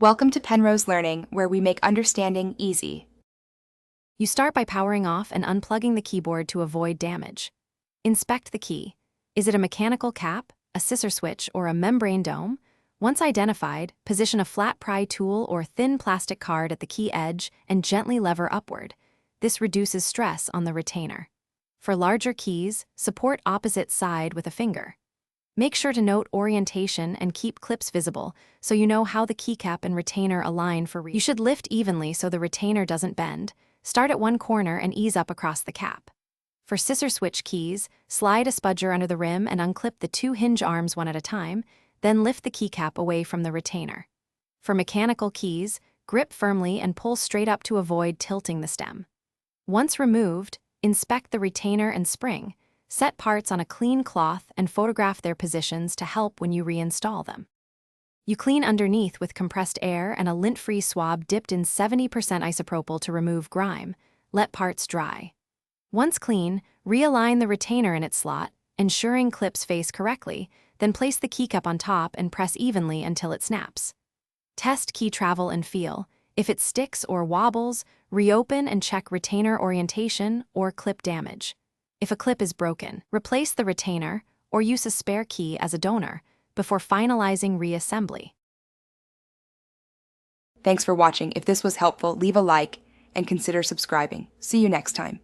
Welcome to Penrose Learning, where we make understanding easy. You start by powering off and unplugging the keyboard to avoid damage. Inspect the key. Is it a mechanical cap, a scissor switch, or a membrane dome? Once identified, position a flat pry tool or thin plastic card at the key edge and gently lever upward. This reduces stress on the retainer. For larger keys, support opposite side with a finger. Make sure to note orientation and keep clips visible so you know how the keycap and retainer align for reading. You should lift evenly so the retainer doesn't bend. Start at one corner and ease up across the cap. For scissor switch keys, slide a spudger under the rim and unclip the two hinge arms one at a time, then lift the keycap away from the retainer. For mechanical keys, grip firmly and pull straight up to avoid tilting the stem. Once removed, inspect the retainer and spring. Set parts on a clean cloth and photograph their positions to help when you reinstall them. You clean underneath with compressed air and a lint-free swab dipped in 70% isopropyl to remove grime. Let parts dry. Once clean, realign the retainer in its slot, ensuring clips face correctly, then place the keycap on top and press evenly until it snaps. Test key travel and feel. If it sticks or wobbles, reopen and check retainer orientation or clip damage. If a clip is broken, replace the retainer or use a spare key as a donor before finalizing reassembly. Thanks for watching. If this was helpful, leave a like and consider subscribing. See you next time.